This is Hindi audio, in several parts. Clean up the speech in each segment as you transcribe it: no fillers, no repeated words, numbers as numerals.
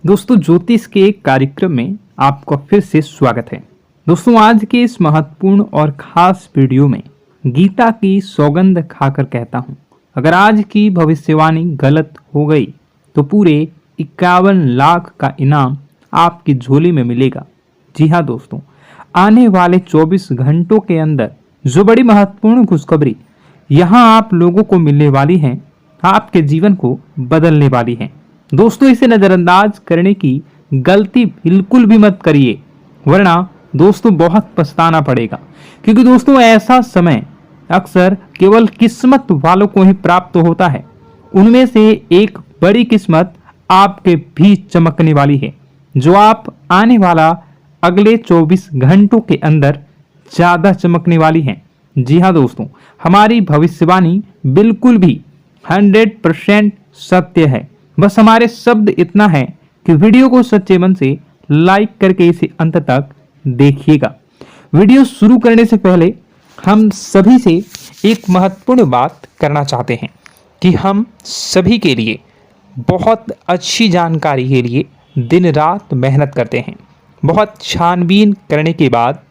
दोस्तों, ज्योतिष के एक कार्यक्रम में आपका फिर से स्वागत है। दोस्तों, आज के इस महत्वपूर्ण और खास वीडियो में गीता की सौगंध खाकर कहता हूं, अगर आज की भविष्यवाणी गलत हो गई तो पूरे 51 लाख का इनाम आपकी झोली में मिलेगा। जी हाँ दोस्तों, आने वाले 24 घंटों के अंदर जो बड़ी महत्वपूर्ण खुशखबरी यहाँ आप लोगों को मिलने वाली है, आपके जीवन को बदलने वाली है। दोस्तों, इसे नजरअंदाज करने की गलती बिल्कुल भी मत करिए, वरना दोस्तों बहुत पछताना पड़ेगा। क्योंकि दोस्तों, ऐसा समय अक्सर केवल किस्मत वालों को ही प्राप्त होता है। उनमें से एक बड़ी किस्मत आपके भी चमकने वाली है, जो आप आने वाला अगले 24 घंटों के अंदर ज्यादा चमकने वाली है। जी हाँ दोस्तों, हमारी भविष्यवाणी बिल्कुल भी 100% सत्य है। बस हमारे शब्द इतना है कि वीडियो को सच्चे मन से लाइक करके इसे अंत तक देखिएगा। वीडियो शुरू करने से पहले हम सभी से एक महत्वपूर्ण बात करना चाहते हैं कि हम सभी के लिए बहुत अच्छी जानकारी के लिए दिन रात मेहनत करते हैं। बहुत छानबीन करने के बाद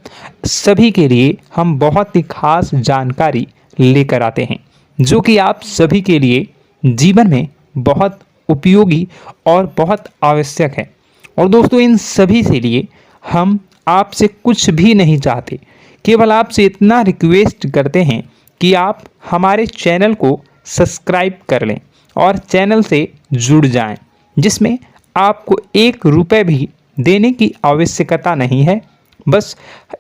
सभी के लिए हम बहुत ही खास जानकारी लेकर आते हैं, जो कि आप सभी के लिए जीवन में बहुत उपयोगी और बहुत आवश्यक है। और दोस्तों, इन सभी से लिए हम आपसे कुछ भी नहीं चाहते, केवल आपसे इतना रिक्वेस्ट करते हैं कि आप हमारे चैनल को सब्सक्राइब कर लें और चैनल से जुड़ जाएं, जिसमें आपको 1 रुपये भी देने की आवश्यकता नहीं है। बस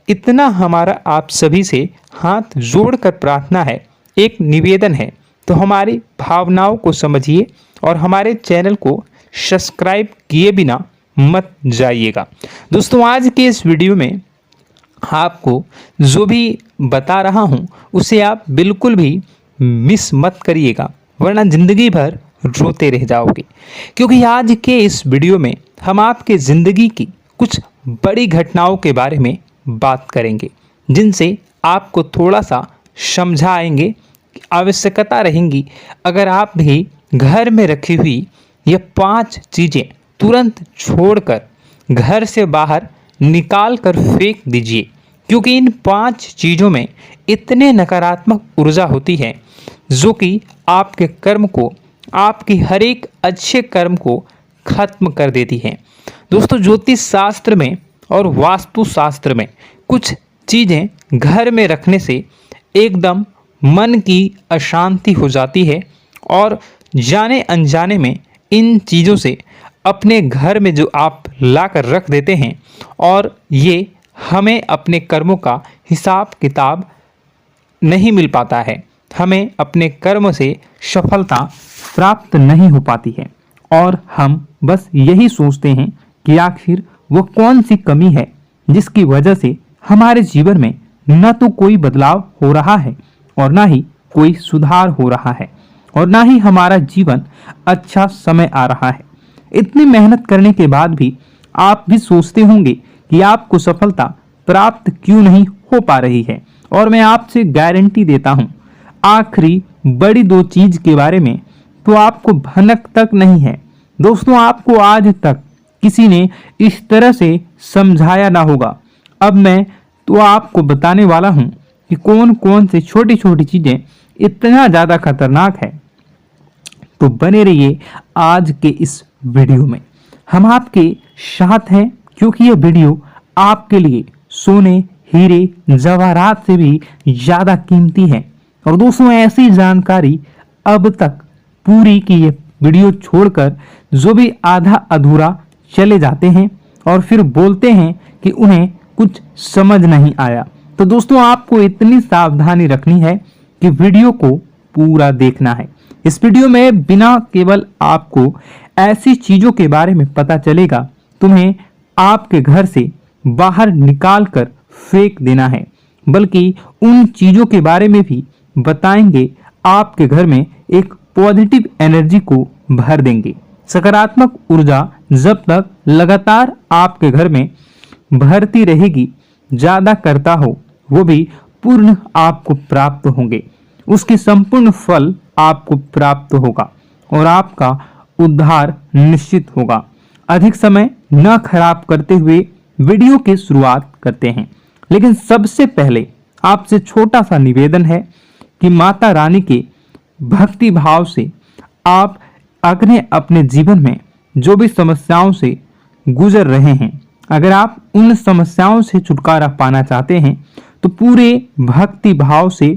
इतना हमारा आप सभी से हाथ जोड़कर प्रार्थना है, एक निवेदन है। तो हमारी भावनाओं को समझिए और हमारे चैनल को सब्सक्राइब किए बिना मत जाइएगा। दोस्तों, आज के इस वीडियो में आपको जो भी बता रहा हूं उसे आप बिल्कुल भी मिस मत करिएगा, वरना ज़िंदगी भर रोते रह जाओगे। क्योंकि आज के इस वीडियो में हम आपके ज़िंदगी की कुछ बड़ी घटनाओं के बारे में बात करेंगे, जिनसे आपको थोड़ा सा समझाएंगे। आवश्यकता रहेंगी अगर आप भी घर में रखी हुई ये 5 चीज़ें तुरंत छोड़कर घर से बाहर निकाल कर फेंक दीजिए। क्योंकि इन 5 चीज़ों में इतने नकारात्मक ऊर्जा होती है, जो कि आपके कर्म को, आपकी हर एक अच्छे कर्म को खत्म कर देती है। दोस्तों, ज्योतिष शास्त्र में और वास्तु शास्त्र में कुछ चीज़ें घर में रखने से एकदम मन की अशांति हो जाती है, और जाने अनजाने में इन चीज़ों से अपने घर में जो आप लाकर रख देते हैं, और ये हमें अपने कर्मों का हिसाब किताब नहीं मिल पाता है, हमें अपने कर्म से सफलता प्राप्त नहीं हो पाती है। और हम बस यही सोचते हैं कि आखिर वो कौन सी कमी है जिसकी वजह से हमारे जीवन में न तो कोई बदलाव हो रहा है और ना ही कोई सुधार हो रहा है, और ना ही हमारा जीवन अच्छा समय आ रहा है। इतनी मेहनत करने के बाद भी आप भी सोचते होंगे कि आपको सफलता प्राप्त क्यों नहीं हो पा रही है। और मैं आपसे गारंटी देता हूं, आखिरी बड़ी 2 चीज के बारे में तो आपको भनक तक नहीं है। दोस्तों, आपको आज तक किसी ने इस तरह से समझाया ना होगा। अब मैं तो आपको बताने वाला हूं कि कौन कौन से छोटी छोटी चीजें इतना ज्यादा खतरनाक है। तो बने रहिए आज के इस वीडियो में, हम आपके साथ हैं। क्योंकि यह वीडियो आपके लिए सोने, हीरे, जवाहरात से भी ज्यादा कीमती है। और दोस्तों, ऐसी जानकारी अब तक पूरी की ये वीडियो छोड़कर जो भी आधा अधूरा चले जाते हैं और फिर बोलते हैं कि उन्हें कुछ समझ नहीं आया। तो दोस्तों, आपको इतनी सावधानी रखनी है कि वीडियो को पूरा देखना है। इस वीडियो में बिना केवल आपको ऐसी चीजों के बारे में पता चलेगा तुम्हें आपके घर से बाहर निकाल कर फेंक देना है, बल्कि उन चीजों के बारे में भी बताएंगे आपके घर में एक पॉजिटिव एनर्जी को भर देंगे। सकारात्मक ऊर्जा जब तक लगातार आपके घर में भरती रहेगी, ज्यादा करता हो, वो भी पूर्ण आपको प्राप्त होंगे। उसके संपूर्ण फल आपको प्राप्त होगा और आपका उद्धार निश्चित होगा। अधिक समय न खराब करते हुए वीडियो की शुरुआत करते हैं। लेकिन सबसे पहले आपसे छोटा सा निवेदन है कि माता रानी के भक्ति भाव से आप अपने जीवन में जो भी समस्याओं से गुजर रहे हैं, अगर आप उन समस्याओं से छुटकारा पाना चाहते हैं तो पूरे भक्ति भाव से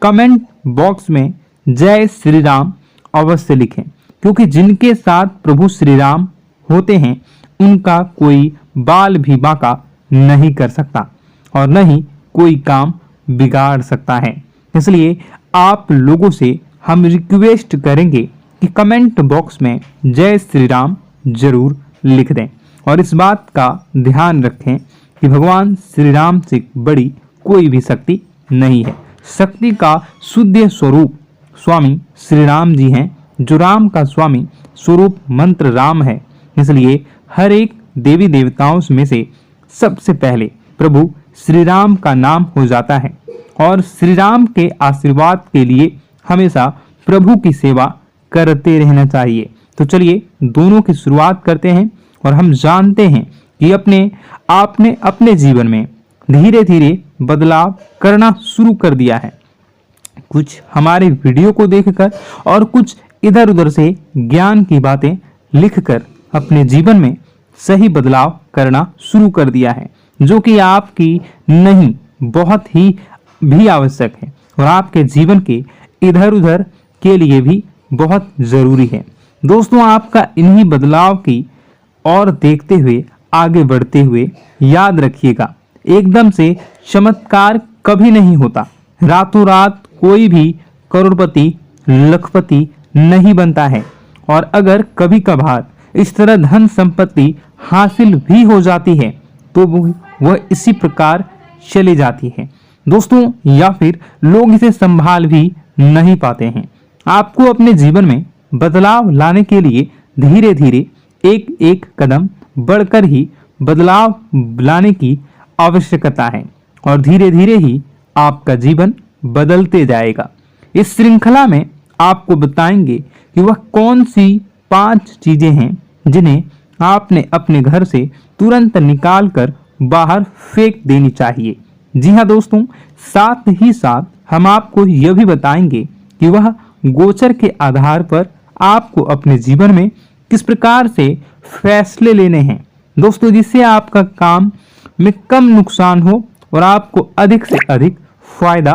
कमेंट बॉक्स में जय श्री राम अवश्य लिखें, क्योंकि जिनके साथ प्रभु श्री राम होते हैं उनका कोई बाल भी बांका नहीं कर सकता और न ही कोई काम बिगाड़ सकता है। इसलिए आप लोगों से हम रिक्वेस्ट करेंगे कि कमेंट बॉक्स में जय श्री राम जरूर लिख दें और इस बात का ध्यान रखें कि भगवान श्री राम से बड़ी कोई भी शक्ति नहीं है। शक्ति का शुद्ध स्वरूप स्वामी श्री राम जी हैं, जो राम का स्वामी स्वरूप मंत्र राम है। इसलिए हर एक देवी देवताओं में से सबसे पहले प्रभु श्री राम का नाम हो जाता है और श्री राम के आशीर्वाद के लिए हमेशा प्रभु की सेवा करते रहना चाहिए। तो चलिए दोनों की शुरुआत करते हैं और हम जानते हैं कि आपने अपने जीवन में धीरे धीरे बदलाव करना शुरू कर दिया है। कुछ हमारे वीडियो को देखकर और कुछ इधर उधर से ज्ञान की बातें लिखकर अपने जीवन में सही बदलाव करना शुरू कर दिया है, जो कि आपकी नहीं बहुत ही भी आवश्यक है और आपके जीवन के इधर उधर के लिए भी बहुत जरूरी है। दोस्तों, आपका इन्हीं बदलाव की और देखते हुए आगे बढ़ते हुए याद रखिएगा, एकदम से चमत्कार कभी नहीं होता। रातों रात कोई भी करोड़पति लखपति नहीं बनता है और अगर कभी कभार इस तरह धन संपत्ति हासिल भी हो जाती है तो वह इसी प्रकार चली जाती है दोस्तों, या फिर लोग इसे संभाल भी नहीं पाते हैं। आपको अपने जीवन में बदलाव लाने के लिए धीरे धीरे एक एक कदम बढ़कर ही बदलाव लाने की आवश्यकता है और धीरे धीरे ही आपका जीवन बदलते जाएगा। इस श्रृंखला में आपको बताएंगे कि वह कौन सी 5 चीजें हैं जिन्हें आपने अपने घर से तुरंत निकाल कर बाहर फेंक देनी चाहिए। जी हाँ दोस्तों, साथ ही साथ हम आपको यह भी बताएंगे कि वह गोचर के आधार पर आपको अपने जीवन में किस प्रकार से फैसले लेने हैं दोस्तों, जिससे आपका काम में कम नुकसान हो और आपको अधिक से अधिक फायदा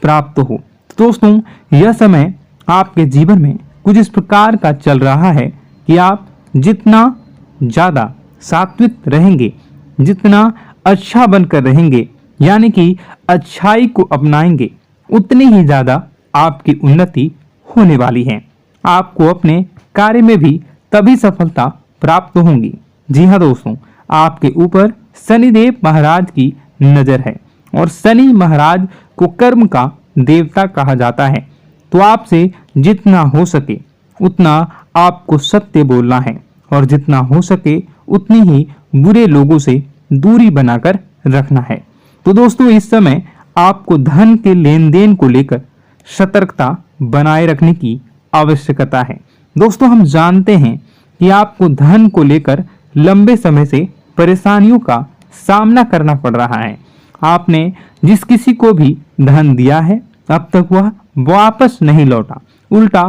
प्राप्त हो। दोस्तों, यह समय आपके जीवन में कुछ इस प्रकार का चल रहा है कि आप जितना ज्यादा सात्विक रहेंगे, जितना अच्छा बनकर रहेंगे, यानी कि अच्छाई को अपनाएंगे, उतनी ही ज्यादा आपकी उन्नति होने वाली है। आपको अपने कार्य में भी तभी सफलता प्राप्त होगी। जी हाँ दोस्तों, आपके ऊपर शनिदेव महाराज की नजर है और शनि महाराज को कर्म का देवता कहा जाता है। तो आपसे जितना हो सके उतना आपको सत्य बोलना है और जितना हो सके उतनी ही बुरे लोगों से दूरी बनाकर रखना है। तो दोस्तों, इस समय आपको धन के लेन देन को लेकर सतर्कता बनाए रखने की आवश्यकता है। दोस्तों, हम जानते हैं कि आपको धन को लेकर लंबे समय से परेशानियों का सामना करना पड़ रहा है। आपने जिस किसी को भी धन दिया है अब तक वह वापस नहीं लौटा, उल्टा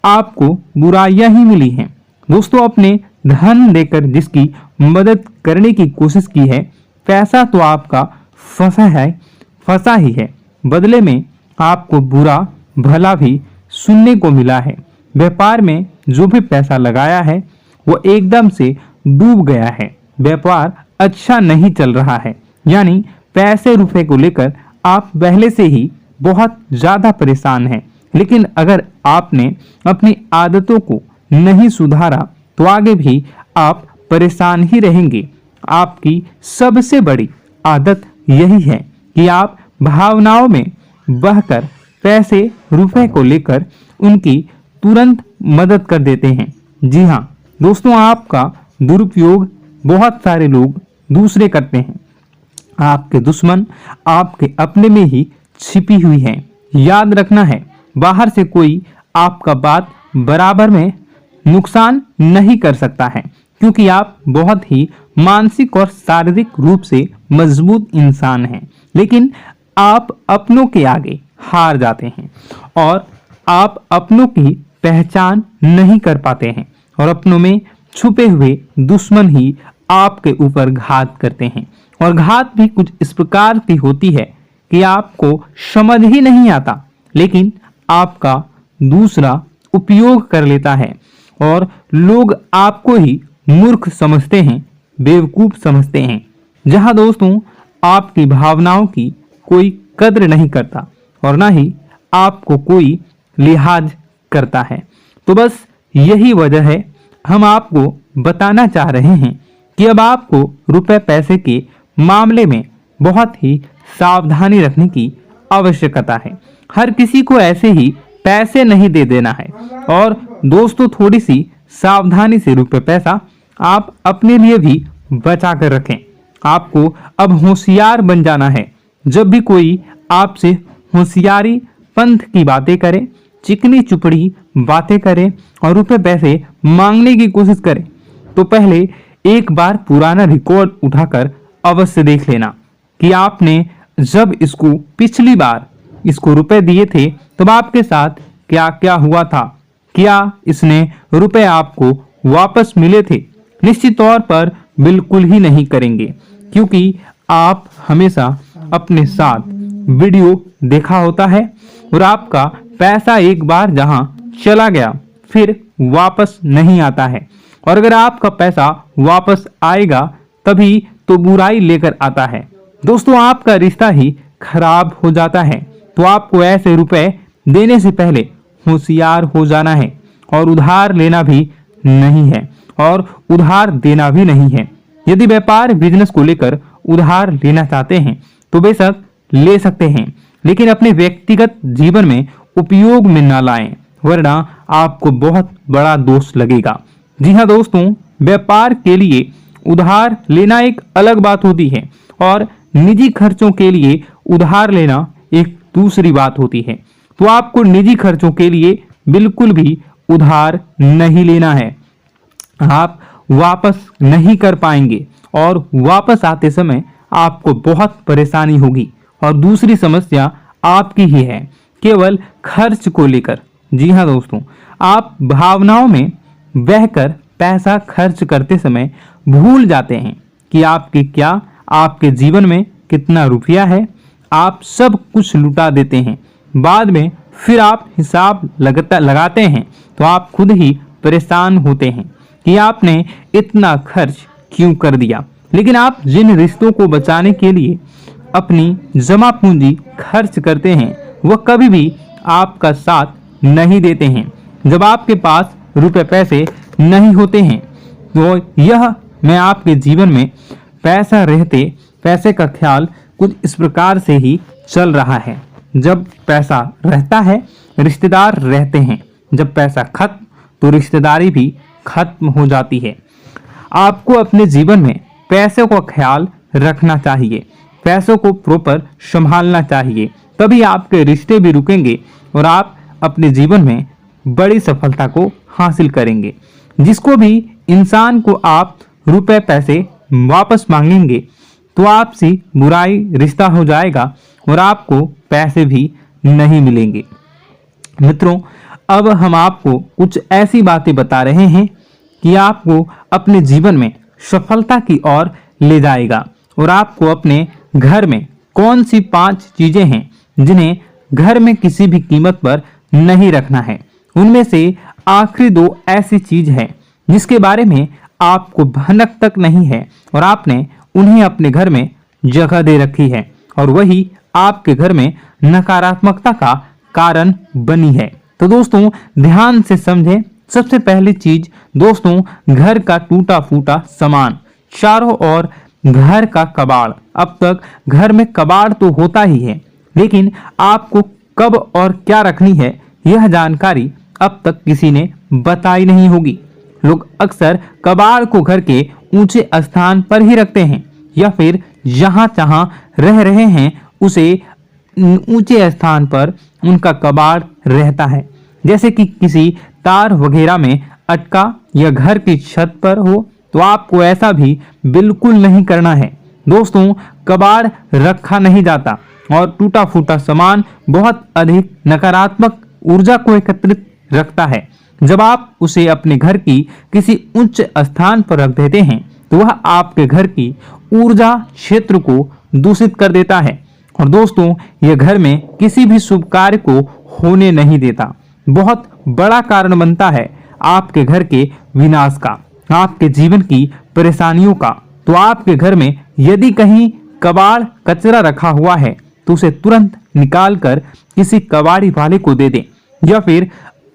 आपको बुराइयां ही मिली हैं। दोस्तों, अपने धन देकर जिसकी मदद करने की कोशिश की है, पैसा तो आपका फंसा ही है, बदले में आपको बुरा भला भी सुनने को मिला है। व्यापार में जो भी पैसा लगाया है वो एकदम से डूब गया है, व्यापार अच्छा नहीं चल रहा है, यानी पैसे रुपए को लेकर आप पहले से ही बहुत ज्यादा परेशान हैं। लेकिन अगर आपने अपनी आदतों को नहीं सुधारा तो आगे भी आप परेशान ही रहेंगे। आपकी सबसे बड़ी आदत यही है कि आप भावनाओं में बहकर पैसे रुपए को लेकर उनकी तुरंत मदद कर देते हैं। जी हाँ दोस्तों, आपका दुरुपयोग बहुत सारे लोग दूसरे करते हैं। आपके दुश्मन आपके अपने में ही छिपी हुई हैं। याद रखना है, बाहर से कोई आपका बात बराबर में नुकसान नहीं कर सकता है, क्योंकि आप बहुत ही मानसिक और शारीरिक रूप से मजबूत इंसान हैं, लेकिन आप अपनों के आगे हार जाते हैं और आप अपनों की पहचान नहीं कर पाते हैं और अपनों में छुपे हुए दुश्मन ही आपके ऊपर घात करते हैं। और घात भी कुछ इस प्रकार की होती है कि आपको समझ ही नहीं आता, लेकिन आपका दूसरा उपयोग कर लेता है और लोग आपको ही मूर्ख समझते हैं, बेवकूफ समझते हैं। जहां दोस्तों आपकी भावनाओं की कोई कद्र नहीं करता और ना ही आपको कोई लिहाज करता है। तो बस यही वजह है हम आपको बताना चाह रहे हैं कि अब आपको रुपए पैसे के मामले में बहुत ही सावधानी रखने की आवश्यकता है। हर किसी को ऐसे ही पैसे नहीं दे देना है और दोस्तों थोड़ी सी सावधानी से रुपए पैसा आप अपने लिए भी बचा कर रखें। आपको अब होशियार बन जाना है। जब भी कोई आपसे होशियारी पंथ की बातें करे, चिकनी चुपड़ी बातें करे और रुपए पैसे मांगने की कोशिश करे, तो पहले एक बार पुराना रिकॉर्ड उठाकर अवश्य देख लेना कि आपने जब इसको पिछली बार इसको रुपए दिए थे तब आपके साथ क्या क्या हुआ था, क्या इसने रुपए आपको वापस मिले थे। निश्चित तौर पर बिल्कुल ही नहीं करेंगे, क्योंकि आप हमेशा अपने साथ वीडियो देखा होता है और आपका पैसा एक बार जहां चला गया फिर वापस नहीं आता है, और अगर आपका पैसा वापस आएगा तभी तो बुराई लेकर आता है। दोस्तों आपका रिश्ता ही खराब हो जाता है। तो आपको ऐसे रुपए देने से पहले होशियार हो जाना है और उधार लेना भी नहीं है और उधार देना भी नहीं है। यदि व्यापार बिजनेस को लेकर उधार लेना चाहते हैं तो बेशक ले सकते हैं, लेकिन अपने व्यक्तिगत जीवन में उपयोग में ना लाएं, वरना आपको बहुत बड़ा दोष लगेगा। जी हाँ दोस्तों, व्यापार के लिए उधार लेना एक अलग बात होती है और निजी खर्चों के लिए उधार लेना एक दूसरी बात होती है। तो आपको निजी खर्चों के लिए बिल्कुल भी उधार नहीं लेना है। आप वापस नहीं कर पाएंगे और वापस आते समय आपको बहुत परेशानी होगी। और दूसरी समस्या आपकी ही है, केवल खर्च को लेकर। जी हाँ दोस्तों, आप भावनाओं में बहकर पैसा खर्च करते समय भूल जाते हैं कि आपके जीवन में कितना रुपया है। आप सब कुछ लुटा देते हैं, बाद में फिर आप हिसाब लगाते हैं तो आप खुद ही परेशान होते हैं कि आपने इतना खर्च क्यों कर दिया। लेकिन आप जिन रिश्तों को बचाने के लिए अपनी जमा पूंजी खर्च करते हैं वह कभी भी आपका साथ नहीं देते हैं। जब आपके पास रुपए पैसे नहीं होते हैं तो यह मैं आपके जीवन में पैसा रहते पैसे का ख्याल कुछ इस प्रकार से ही चल रहा है। जब पैसा रहता है रिश्तेदार रहते हैं, जब पैसा खत्म तो रिश्तेदारी भी खत्म हो जाती है। आपको अपने जीवन में पैसों का ख्याल रखना चाहिए, पैसों को प्रॉपर संभालना चाहिए, तभी आपके रिश्ते भी रुकेंगे और आप अपने जीवन में बड़ी सफलता को हासिल करेंगे। जिसको भी इंसान को आप रुपए पैसे वापस मांगेंगे तो आपसी बुराई रिश्ता हो जाएगा और आपको पैसे भी नहीं मिलेंगे। मित्रों, अब हम आपको कुछ ऐसी बातें बता रहे हैं कि आपको अपने जीवन में सफलता की ओर ले जाएगा। और आपको अपने घर में कौन सी 5 चीजें हैं जिन्हें घर में किसी भी कीमत पर नहीं रखना है। उनमें से आखिरी 2 ऐसी चीज है जिसके बारे में आपको भनक तक नहीं है और आपने उन्हें अपने घर में जगह दे रखी है और वही आपके घर में नकारात्मकता का कारण बनी है। तो दोस्तों ध्यान से समझें। सबसे पहली चीज दोस्तों, घर का टूटा फूटा सामान, चारों ओर घर का कबाड़। अब तक घर में कबाड़ तो होता ही है, लेकिन आपको कब और क्या रखनी है यह जानकारी अब तक किसी ने बताई नहीं होगी। लोग अक्सर कबाड़ को घर के ऊंचे स्थान पर ही रखते हैं या फिर जहां तहां रह रहे हैं उसे ऊंचे स्थान पर उनका कबाड़ रहता है, जैसे कि किसी तार वगैरह में अटका या घर की छत पर हो तो आपको ऐसा भी बिल्कुल नहीं करना है। दोस्तों, कबाड़ रखा नहीं जाता और टूटा फूटा सामान बहुत अधिक नकारात्मक ऊर्जा को एकत्रित रखता है। जब आप उसे अपने घर की किसी उच्च स्थान पर रख देते हैं तो वह आपके घर की ऊर्जा क्षेत्र को दूषित कर देता है और दोस्तों, यह घर में किसी भी शुभ कार्य को होने नहीं देता। बहुत बड़ा कारण बनता है आपके घर के विनाश का, आपके जीवन की परेशानियों का। तो आपके घर में यदि कहीं कबाड़ कचरा रखा हुआ है तो उसे तुरंत निकाल कर किसी कबाड़ी वाले को दे दें या फिर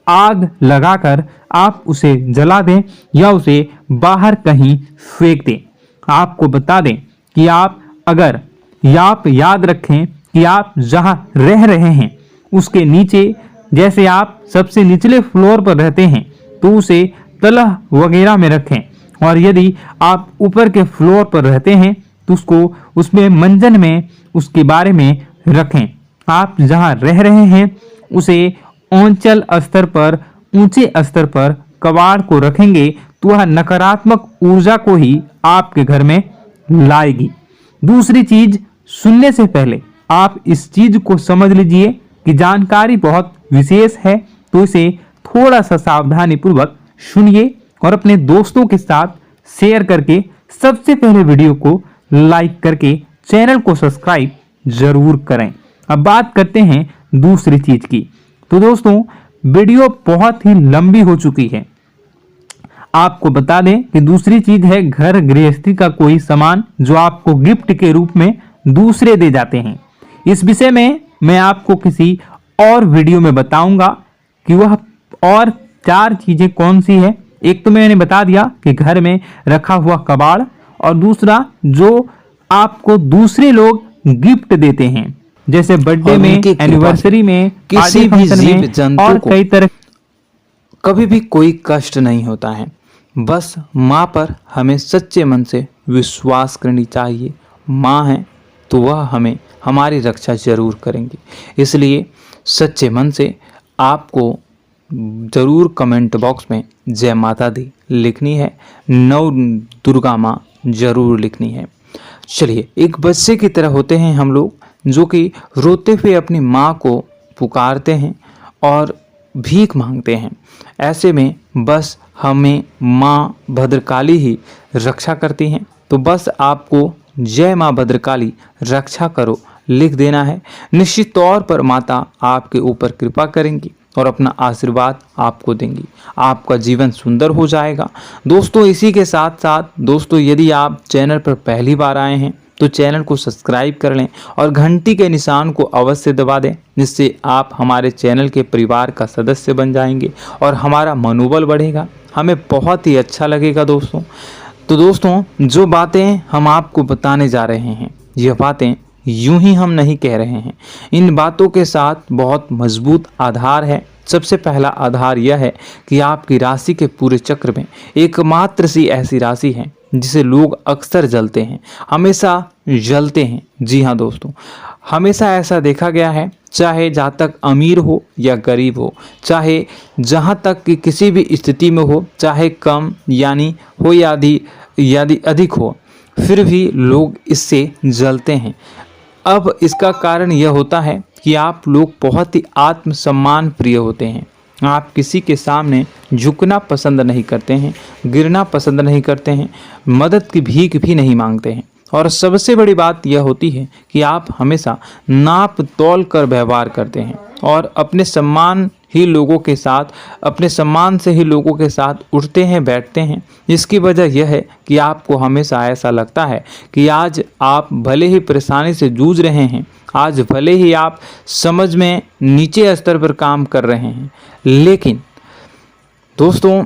आग लगाकर आप उसे जला दें या उसे बाहर कहीं फेंक दें। आपको बता दें कि आप याद रखें कि आप जहां रह रहे हैं उसके नीचे, जैसे आप सबसे निचले फ्लोर पर रहते हैं तो उसे तलह वगैरह में रखें, और यदि आप ऊपर के फ्लोर पर रहते हैं तो उसको उसमें मंजन में उसके बारे में रखें। आप जहां रह रहे हैं उसे औंचल स्तर पर, ऊंचे स्तर पर कबाड़ को रखेंगे तो वह नकारात्मक ऊर्जा को ही आपके घर में लाएगी। दूसरी चीज, सुनने से पहले आप इस चीज को समझ लीजिए कि जानकारी बहुत विशेष है, तो इसे थोड़ा सा सावधानी पूर्वक सुनिए और अपने दोस्तों के साथ शेयर करके सबसे पहले वीडियो को लाइक करके चैनल को सब्सक्राइब जरूर करें। अब बात करते हैं दूसरी चीज की। तो दोस्तों, वीडियो बहुत ही लंबी हो चुकी है। आपको बता दें कि दूसरी चीज है घर गृहस्थी का कोई सामान जो आपको गिफ्ट के रूप में दूसरे दे जाते हैं। इस विषय में मैं आपको किसी और वीडियो में बताऊंगा कि वह और 4 चीजें कौन सी है। एक तो मैंने बता दिया कि घर में रखा हुआ कबाड़, और दूसरा जो आपको दूसरे लोग गिफ्ट देते हैं, जैसे बर्थडे में, एनिवर्सरी में, किसी भी जीव जंतु और कई तरह। कभी भी कोई कष्ट नहीं होता है। बस माँ पर हमें सच्चे मन से विश्वास करनी चाहिए। माँ है तो वह हमें हमारी रक्षा जरूर करेंगी। इसलिए सच्चे मन से आपको जरूर कमेंट बॉक्स में जय माता दी लिखनी है, नव दुर्गा माँ जरूर लिखनी है। चलिए, एक बच्चे की तरह होते हैं हम लोग जो कि रोते हुए अपनी माँ को पुकारते हैं और भीख मांगते हैं। ऐसे में बस हमें माँ भद्रकाली ही रक्षा करती हैं। तो बस आपको जय माँ भद्रकाली रक्षा करो लिख देना है। निश्चित तौर पर माता आपके ऊपर कृपा करेंगी और अपना आशीर्वाद आपको देंगी। आपका जीवन सुंदर हो जाएगा। दोस्तों, इसी के साथ साथ दोस्तों, यदि आप चैनल पर पहली बार आए हैं तो चैनल को सब्सक्राइब कर लें और घंटी के निशान को अवश्य दबा दें, जिससे आप हमारे चैनल के परिवार का सदस्य बन जाएंगे और हमारा मनोबल बढ़ेगा। हमें बहुत ही अच्छा लगेगा दोस्तों। तो दोस्तों, जो बातें हम आपको बताने जा रहे हैं, यह बातें यूं ही हम नहीं कह रहे हैं। इन बातों के साथ बहुत मजबूत आधार है। सबसे पहला आधार यह है कि आपकी राशि के पूरे चक्र में एकमात्र सी ऐसी राशि है जिसे लोग अक्सर जलते हैं, हमेशा जलते हैं। जी हाँ दोस्तों, हमेशा ऐसा देखा गया है, चाहे जातक अमीर हो या गरीब हो, चाहे जहाँ तक कि किसी भी स्थिति में हो, चाहे कम यानी हो या अधिक हो, फिर भी लोग इससे जलते हैं। अब इसका कारण यह होता है कि आप लोग बहुत ही आत्मसम्मान प्रिय होते हैं। आप किसी के सामने झुकना पसंद नहीं करते हैं, गिरना पसंद नहीं करते हैं, मदद की भीख भी नहीं मांगते हैं। और सबसे बड़ी बात यह होती है कि आप हमेशा नाप तोल कर व्यवहार करते हैं और अपने सम्मान से ही लोगों के साथ उठते हैं, बैठते हैं। इसकी वजह यह है कि आपको हमेशा ऐसा लगता है कि आज आप भले ही परेशानी से जूझ रहे हैं, आज भले ही आप समझ में नीचे स्तर पर काम कर रहे हैं, लेकिन दोस्तों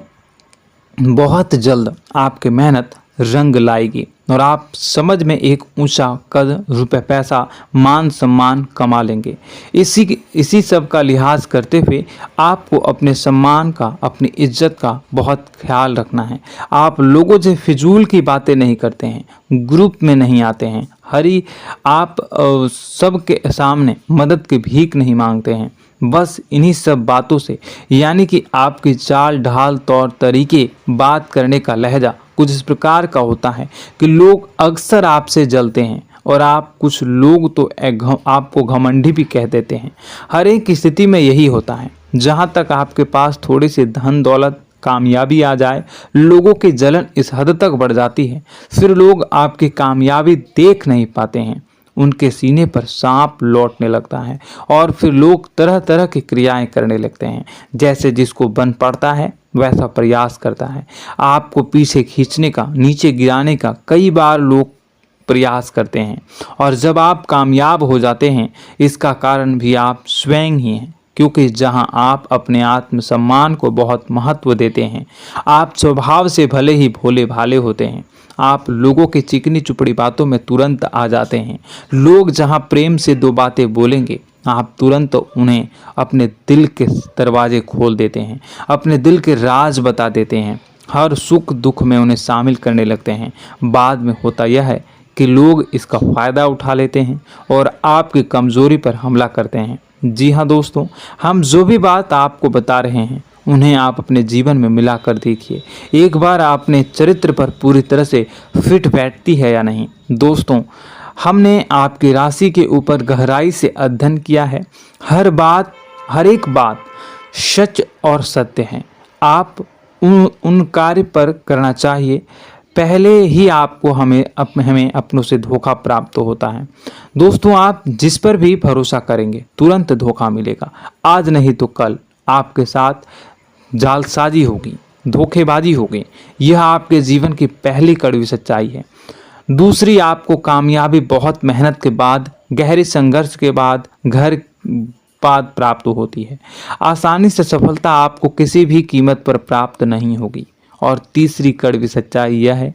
बहुत जल्द आपकी मेहनत रंग लाएगी और आप समझ में एक ऊंचा कद, रुपए, पैसा, मान सम्मान कमा लेंगे। इसी सब का लिहाज करते हुए आपको अपने सम्मान का, अपनी इज्जत का बहुत ख्याल रखना है। आप लोगों से फिजूल की बातें नहीं करते हैं, ग्रुप में नहीं आते हैं, आप सबके सामने मदद की भीख नहीं मांगते हैं। बस इन्हीं सब बातों से, यानी कि आपकी चाल ढाल, तौर तरीके, बात करने का लहजा कुछ इस प्रकार का होता है कि लोग अक्सर आपसे जलते हैं और कुछ लोग तो आपको घमंडी भी कह देते हैं। हर एक स्थिति में यही होता है। जहाँ तक आपके पास थोड़ी सी धन दौलत कामयाबी आ जाए, लोगों की जलन इस हद तक बढ़ जाती है, फिर लोग आपकी कामयाबी देख नहीं पाते हैं। उनके सीने पर सांप लौटने लगता है और फिर लोग तरह तरह की क्रियाएं करने लगते हैं। जैसे जिसको बन पड़ता है वैसा प्रयास करता है। आपको पीछे खींचने का, नीचे गिराने का कई बार लोग प्रयास करते हैं और जब आप कामयाब हो जाते हैं, इसका कारण भी आप स्वयं ही हैं। क्योंकि जहां आप अपने आत्मसम्मान को बहुत महत्व देते हैं, आप स्वभाव से भले ही भोले भाले होते हैं, आप लोगों की चिकनी चुपड़ी बातों में तुरंत आ जाते हैं। लोग जहां प्रेम से दो बातें बोलेंगे, आप तुरंत उन्हें अपने दिल के दरवाजे खोल देते हैं, अपने दिल के राज बता देते हैं, हर सुख दुख में उन्हें शामिल करने लगते हैं। बाद में होता यह है कि लोग इसका फ़ायदा उठा लेते हैं और आपकी कमज़ोरी पर हमला करते हैं। जी हाँ दोस्तों, हम जो भी बात आपको बता रहे हैं उन्हें आप अपने जीवन में मिलाकर देखिए। एक बार आपने चरित्र पर पूरी तरह से फिट बैठती है या नहीं। दोस्तों, हमने आपकी राशि के ऊपर गहराई से अध्ययन किया है। हर एक बात सच और सत्य है। आप उन कार्य पर करना चाहिए, पहले ही आपको हमें अपनों से धोखा प्राप्त होता है। दोस्तों, आप जिस पर भी भरोसा करेंगे तुरंत धोखा मिलेगा। आज नहीं तो कल आपके साथ जालसाजी होगी, धोखेबाजी होगी। यह आपके जीवन की पहली कड़वी सच्चाई है। दूसरी, आपको कामयाबी बहुत मेहनत के बाद, गहरे संघर्ष के बाद प्राप्त होती है। आसानी से सफलता आपको किसी भी कीमत पर प्राप्त नहीं होगी। और तीसरी कड़वी सच्चाई यह है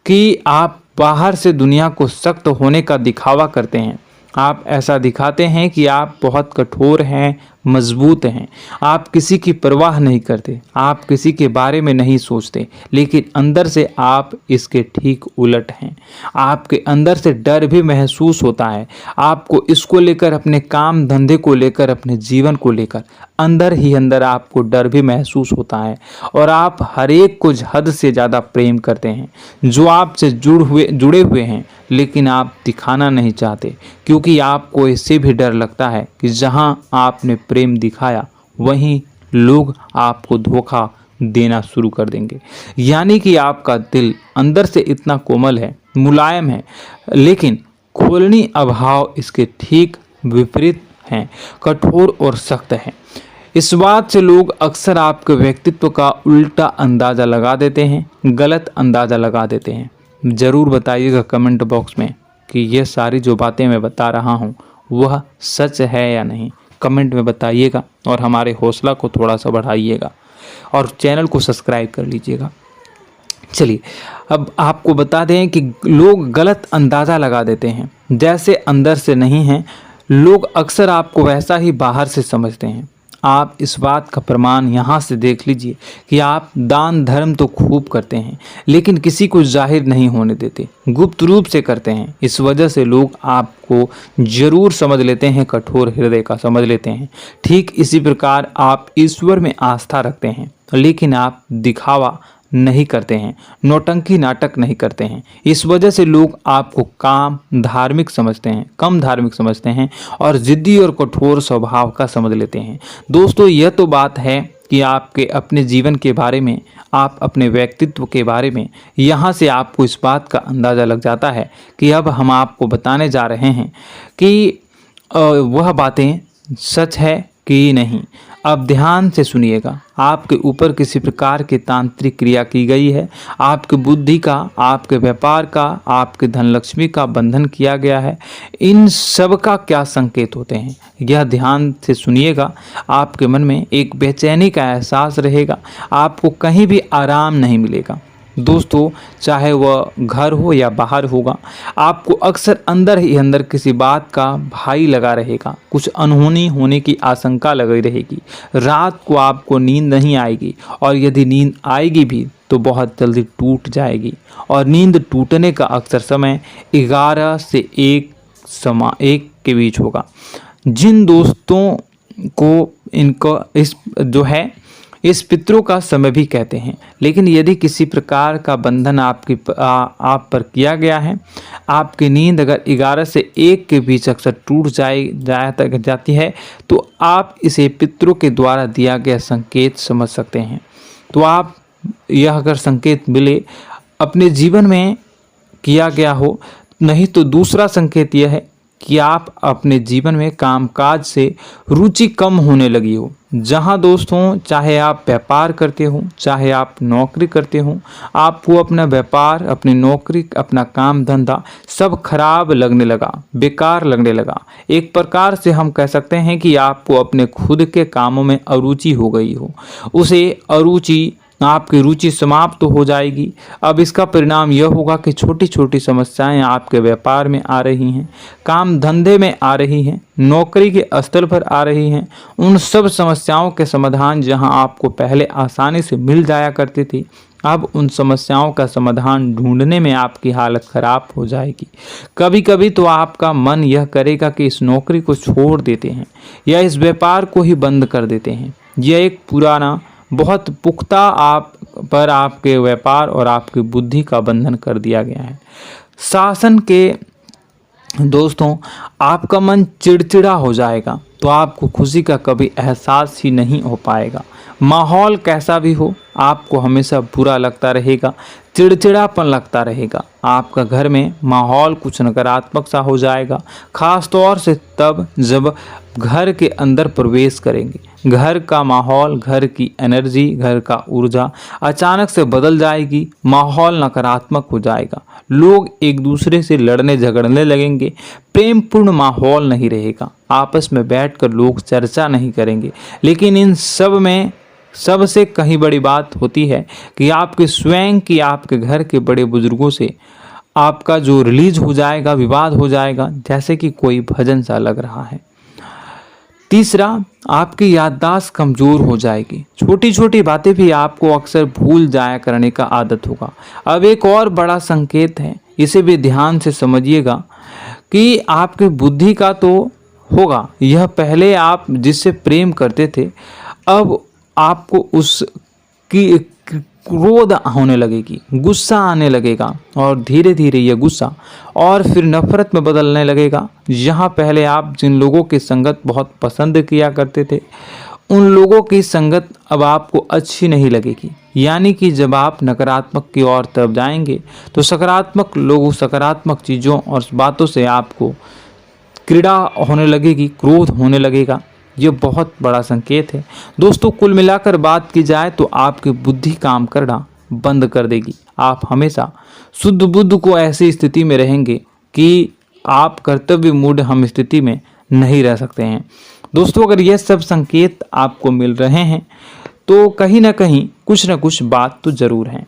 कि आप बाहर से दुनिया को सख्त होने का दिखावा करते हैं। आप ऐसा दिखाते हैं कि आप बहुत कठोर हैं, मजबूत हैं। आप किसी की परवाह नहीं करते, आप किसी के बारे में नहीं सोचते, लेकिन अंदर से आप इसके ठीक उलट हैं। आपके अंदर से डर भी महसूस होता है। आपको इसको लेकर, अपने काम धंधे को लेकर, अपने जीवन को लेकर अंदर ही अंदर आपको डर भी महसूस होता है। और आप हर एक को हद से ज़्यादा प्रेम करते हैं, जो आपसे जुड़े हुए हैं, लेकिन आप दिखाना नहीं चाहते, क्योंकि आपको इससे भी डर लगता है कि जहां आपने प्रेम दिखाया वहीं लोग आपको धोखा देना शुरू कर देंगे। यानी कि आपका दिल अंदर से इतना कोमल है, मुलायम है, लेकिन खोलनी अभाव इसके ठीक विपरीत हैं, कठोर और सख्त है। इस बात से लोग अक्सर आपके व्यक्तित्व का उल्टा अंदाज़ा लगा देते हैं, गलत अंदाज़ा लगा देते हैं। ज़रूर बताइएगा कमेंट बॉक्स में कि ये सारी जो बातें मैं बता रहा हूँ वह सच है या नहीं। कमेंट में बताइएगा और हमारे हौसला को थोड़ा सा बढ़ाइएगा और चैनल को सब्सक्राइब कर लीजिएगा। चलिए, अब आपको बता दें कि लोग गलत अंदाज़ा लगा देते हैं। जैसे अंदर से नहीं हैं, लोग अक्सर आपको वैसा ही बाहर से समझते हैं। आप इस बात का प्रमाण यहाँ से देख लीजिए कि आप दान धर्म तो खूब करते हैं, लेकिन किसी को जाहिर नहीं होने देते, गुप्त रूप से करते हैं। इस वजह से लोग आपको जरूर समझ लेते हैं, कठोर हृदय का समझ लेते हैं। ठीक इसी प्रकार आप ईश्वर में आस्था रखते हैं, लेकिन आप दिखावा नहीं करते हैं, नौटंकी नाटक नहीं करते हैं। इस वजह से लोग आपको कम धार्मिक समझते हैं और जिद्दी और कठोर स्वभाव का समझ लेते हैं। दोस्तों, यह तो बात है कि आपके अपने जीवन के बारे में, आप अपने व्यक्तित्व के बारे में, यहाँ से आपको इस बात का अंदाज़ा लग जाता है कि अब हम आपको बताने जा रहे हैं कि वह बातें सच है कि नहीं। अब ध्यान से सुनिएगा। आपके ऊपर किसी प्रकार की तांत्रिक क्रिया की गई है, आपकी बुद्धि का, आपके व्यापार का, आपके धनलक्ष्मी का बंधन किया गया है। इन सब का क्या संकेत होते हैं, यह ध्यान से सुनिएगा। आपके मन में एक बेचैनी का एहसास रहेगा, आपको कहीं भी आराम नहीं मिलेगा। दोस्तों, चाहे वह घर हो या बाहर होगा, आपको अक्सर अंदर ही अंदर किसी बात का भय लगा रहेगा, कुछ अनहोनी होने की आशंका लगी रहेगी। रात को आपको नींद नहीं आएगी, और यदि नींद आएगी भी तो बहुत जल्दी टूट जाएगी। और नींद टूटने का अक्सर समय 11 से 1 के बीच होगा। जिन दोस्तों को इस पितरों का समय भी कहते हैं। लेकिन यदि किसी प्रकार का बंधन आप पर किया गया है, आपकी नींद अगर 11 से 1 के बीच अक्सर टूट जाती है, तो आप इसे पितरों के द्वारा दिया गया संकेत समझ सकते हैं। तो आप यह अगर संकेत मिले अपने जीवन में किया गया हो, नहीं तो दूसरा संकेत यह है कि आप अपने जीवन में कामकाज से रुचि कम होने लगी हो। जहां दोस्तों, चाहे आप व्यापार करते हो, चाहे आप नौकरी करते हो, आपको अपना व्यापार, अपनी नौकरी, अपना काम धंधा सब खराब लगने लगा, बेकार लगने लगा। एक प्रकार से हम कह सकते हैं कि आपको अपने खुद के कामों में अरुचि हो गई हो। उसे अरुचि, आपकी रुचि समाप्त तो हो जाएगी। अब इसका परिणाम यह होगा कि छोटी छोटी समस्याएं आपके व्यापार में आ रही हैं, काम धंधे में आ रही हैं, नौकरी के स्तर पर आ रही हैं। उन सब समस्याओं के समाधान जहां आपको पहले आसानी से मिल जाया करती थी, अब उन समस्याओं का समाधान ढूंढने में आपकी हालत खराब हो जाएगी। कभी कभी तो आपका मन यह करेगा कि इस नौकरी को छोड़ देते हैं या इस व्यापार को ही बंद कर देते हैं। यह एक पुराना, बहुत पुख्ता आप पर आपके व्यापार और आपकी बुद्धि का बंधन कर दिया गया है। शासन के दोस्तों, आपका मन चिड़चिड़ा हो जाएगा, तो आपको खुशी का कभी एहसास ही नहीं हो पाएगा। माहौल कैसा भी हो, आपको हमेशा बुरा लगता रहेगा, चिड़चिड़ापन लगता रहेगा। आपका घर में माहौल कुछ नकारात्मक सा हो जाएगा, खास तौर से तब जब घर के अंदर प्रवेश करेंगे। घर का माहौल, घर की एनर्जी, घर का ऊर्जा अचानक से बदल जाएगी, माहौल नकारात्मक हो जाएगा। लोग एक दूसरे से लड़ने झगड़ने लगेंगे, प्रेमपूर्ण माहौल नहीं रहेगा, आपस में बैठकर लोग चर्चा नहीं करेंगे। लेकिन इन सब में सबसे कहीं बड़ी बात होती है कि आपके स्वयं की, आपके घर के बड़े बुजुर्गों से आपका जो रिलीज हो जाएगा, विवाद हो जाएगा, जैसे कि कोई भजन सा लग रहा है। तीसरा, आपकी याददाश्त कमजोर हो जाएगी। छोटी छोटी बातें भी आपको अक्सर भूल जाया करने का आदत होगा। अब एक और बड़ा संकेत है, इसे भी ध्यान से समझिएगा कि आपकी बुद्धि का तो होगा। यह पहले आप जिससे प्रेम करते थे, अब आपको उसकी क्रोध होने लगेगी, गुस्सा आने लगेगा, और धीरे धीरे यह गुस्सा और फिर नफरत में बदलने लगेगा। यहाँ पहले आप जिन लोगों की संगत बहुत पसंद किया करते थे, उन लोगों की संगत अब आपको अच्छी नहीं लगेगी। यानी कि जब आप नकारात्मक की ओर तरफ जाएंगे, तो सकारात्मक लोगों, सकारात्मक चीज़ों और बातों से आपको क्रीड़ा होने लगेगी, क्रोध होने लगेगा। ये बहुत बड़ा संकेत है दोस्तों। कुल मिलाकर बात की जाए तो आपकी बुद्धि काम करना बंद कर देगी। आप हमेशा शुद्ध बुद्ध को ऐसी स्थिति में रहेंगे कि आप कर्तव्य मूढ़ हम स्थिति में नहीं रह सकते हैं। दोस्तों, अगर यह सब संकेत आपको मिल रहे हैं तो कहीं ना कहीं कुछ ना कुछ बात तो ज़रूर है।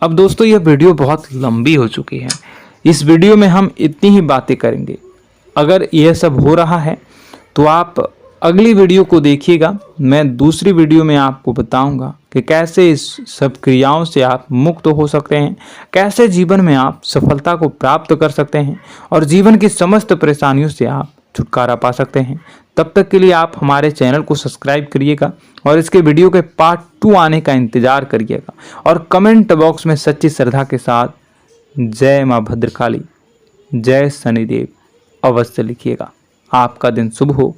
अब दोस्तों, यह वीडियो बहुत लंबी हो चुकी है। इस वीडियो में हम इतनी ही बातें करेंगे। अगर यह सब हो रहा है तो आप अगली वीडियो को देखिएगा। मैं दूसरी वीडियो में आपको बताऊंगा कि कैसे इस सब क्रियाओं से आप मुक्त हो सकते हैं, कैसे जीवन में आप सफलता को प्राप्त कर सकते हैं और जीवन की समस्त परेशानियों से आप छुटकारा पा सकते हैं। तब तक के लिए आप हमारे चैनल को सब्सक्राइब करिएगा और इसके वीडियो के पार्ट 2 आने का इंतजार करिएगा। और कमेंट बॉक्स में सच्ची श्रद्धा के साथ जय माँ भद्रकाली, जय शनिदेव अवश्य लिखिएगा। आपका दिन शुभ हो।